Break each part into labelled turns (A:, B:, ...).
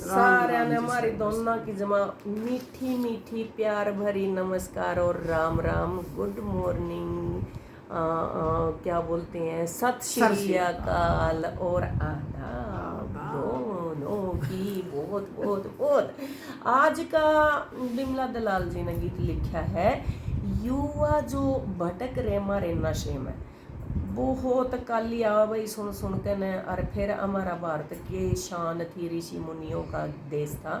A: सारे ने हमारी दोनों की जमा मीठी मीठी प्यार भरी नमस्कार और राम राम, गुड मॉर्निंग, क्या बोलते हैं, सत श्री अकाल और आदाब दोनों की बहुत बहुत बहुत। आज का बिमला दलाल जी ने गीत लिखा है, युवा जो भटक रहे हमारे नशे में। बहुत काली आवाई सुन सुन के न, और फिर हमारा भारत के शान थी, ऋषि मुनियों का देश था,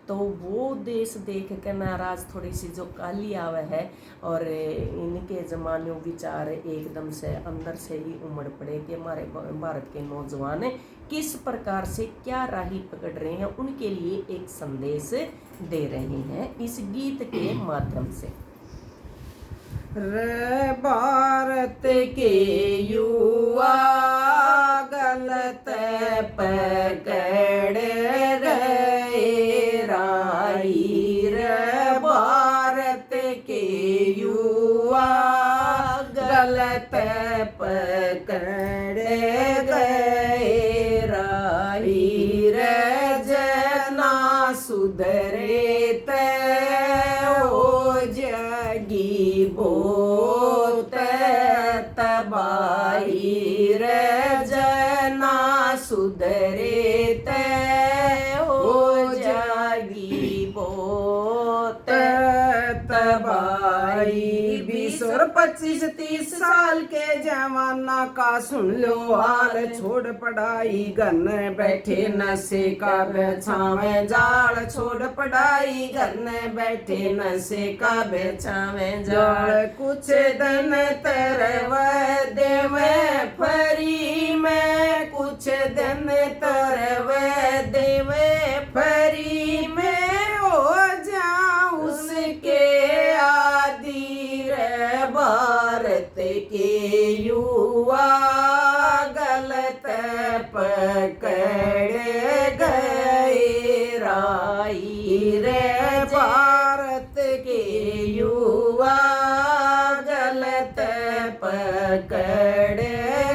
A: तो वो देश देख के नाराज थोड़ी सी जो काली आवे है, और इनके जमाने विचार एकदम से अंदर से ही उमड़ पड़े कि हमारे भारत के नौजवान किस प्रकार से क्या राही पकड़ रहे हैं, उनके लिए एक संदेश दे रहे हैं इस गीत के माध्यम से।
B: रे भारत के युवा गलत पकड़ गए राही, रे भारत के युवा गलत पकड़ गए राही, रे जना सुधरे ते ओ जगी बहुत तबाही, रे जना सुधरे ते हो जागी बहुत तबाही। 20 और 25 30 साल के जवाना का सुन लो हाल, छोड़ पढ़ाई घर में बैठे नशे का बेचावे जाल, छोड़ पढ़ाई घर में बैठे नशे का बेचावे जाल। कुछ दिन तरव देवे फरी में, कुछ दिन तरव देवे फरी में, हो जाऊं उसके आदि, रे भारत के युवा गलत पकड़ गए राही, रे भारत के युवा गलत पकड़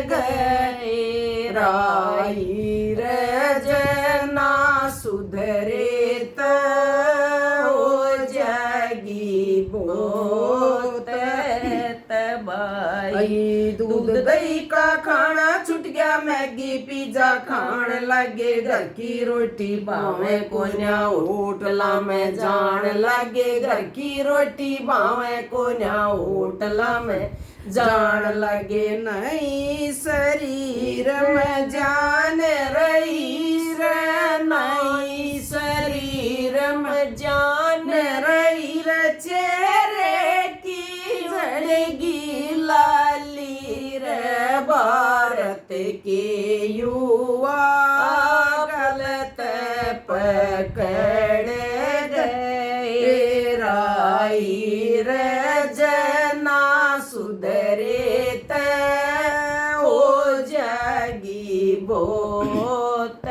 B: गए राही, रे जना सुधरे तो हो जागी बहुत तबाही। दूध दही का खाना छूट गया, मैगी पिज्जा खान लगे, घर की रोटी भावे कोन्या होटला में जान लगे, घर की रोटी भावे कोन्या होटला में जान लगे। नहीं शरीर में जान रही, रे नहीं शरीर में जान रही, रे चेहरे की जड़गी लाली, रे भारत के युवा गलत पकड़ गए राही, रे जना सुधरे ते हो जागी बहुत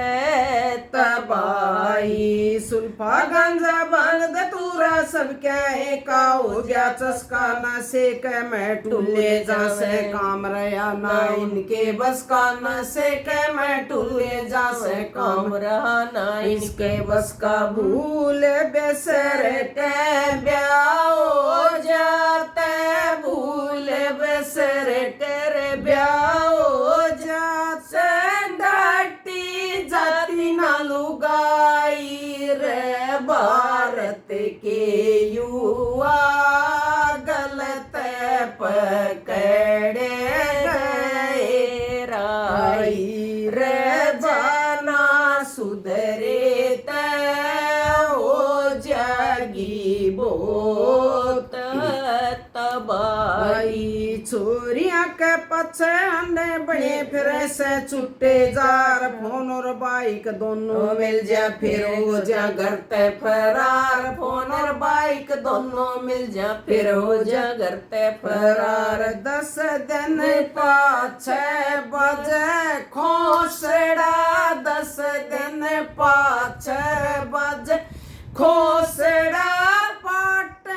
B: तबाही। सुल्फा गांजा भांग धतूरा सब क्या एका हो गया चस्का, न से के मैं टूले जा से काम रहा ना इनके बस का, न से के मैं टूले जा से काम रहा ना इनके बस का। भूल बेसर के ब्याह हो जाते, भूल बेसर तेरे ब्याह हो जाते, डाटी जाती ना लुगाई, रे भारत के युवा गलत पकड़ गए राही, रे जाना सुधरे ते हो जागी बहुत तबाही। छोरिया के पछे अंडे बड़े फिर से छुट्टे जार, फोन और बाइक दोनों मिल जा फिर हो जा घर ते फरार, फोन और बाइक दोनों मिल जा फिर हो जा घर ते फरार। 10 दिन पाछे बजे खोसड़ा, 10 दिन पाछे बजे खोसड़ा, पाट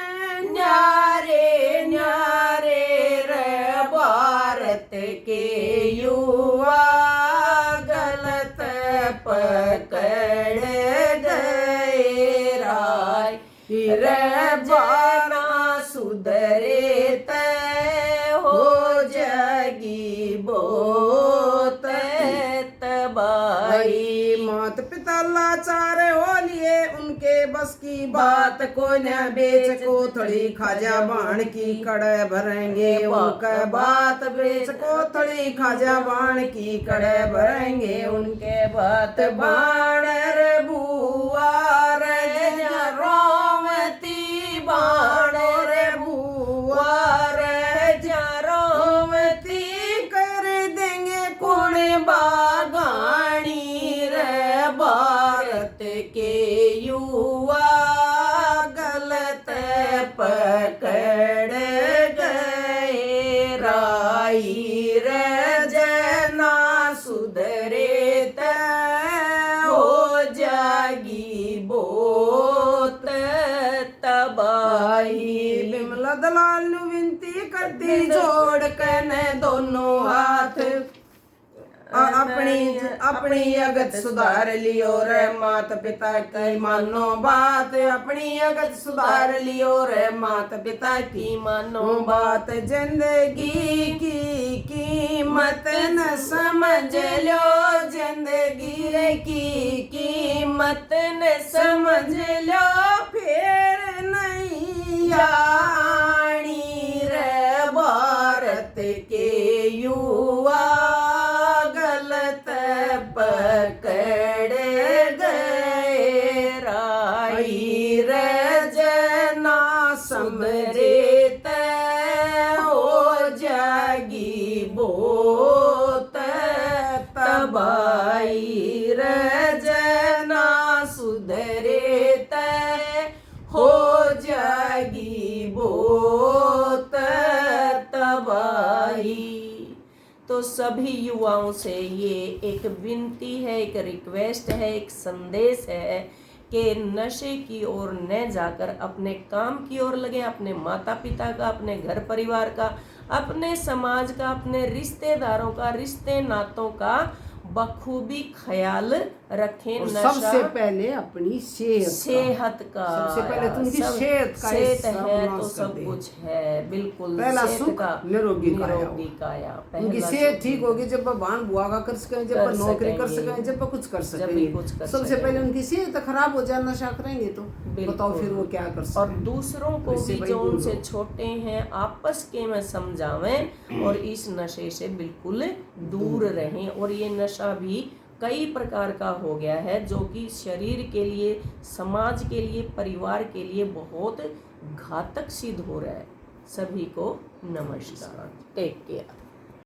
B: न्यारे न्यारे, रे भारत के युवा गलत पकड़ गए की मात पिता लाचार हो लिए उनके बस की बात को न बेच कोथड़ी खाजा बाण की कड़े भरेंगे उनके बात बेच कोथड़ी खाजा बाण की कड़े भरेंगे उनके बात बाण रे बुआ रे रोमती बाण रे बुआ रे रोमती कर देंगे कौन बागानी रे भारत के युवा गलत पकड़ गए राई रे जना सुधरे हो जागी बोत तबाही बिमला दलाल नु विनती करती जोड़ कने दोनों हाथ अपनी अगत सुधार लियो रे माता पिता की मानो बात अपनी अगत सुधार लियो रे माता पिता की मानो बात जिंदगी की कीमत न समझ लो जिंदगी की कीमत न समझ लो फिर नहीं आनी रे भारत के युवा पकड़ गए राई रे जना समरेत हो जागी बोत तबाही रे जना सुधरेत हो जागी बोत तबाही। तो सभी युवाओं से ये एक विनती है, एक रिक्वेस्ट है, एक संदेश है कि नशे की ओर न जाकर अपने काम की ओर लगे, अपने माता पिता का, अपने घर परिवार का, अपने समाज का, अपने रिश्तेदारों का, रिश्ते नातों का बखूबी ख्याल रखें। सबसे पहले अपनी सेहत
A: का
B: सबसे पहले तो उनकी सेहत
A: है तो सब कुछ है। बिल्कुल
B: पहला सुख निरोगी
A: काया।
B: उनकी सेहत ठीक होगी जब वह बाण बुआ का कर सकें, जब वह नौकरी कर सकें, जब वह कुछ कर सकेंगे। सबसे पहले उनकी सेहत खराब हो जाए नशा करेंगे तो बताओ फिर वो क्या कर सकते।
A: और दूसरों को भी जो उनसे छोटे हैं आपस के में समझावें और इस नशे से बिल्कुल दूर रहें। और ये नशा भी कई प्रकार का हो गया है जो कि शरीर के लिए, समाज के लिए, परिवार के लिए बहुत घातक सिद्ध हो रहा है। सभी को नमस्कार, टेक केयर।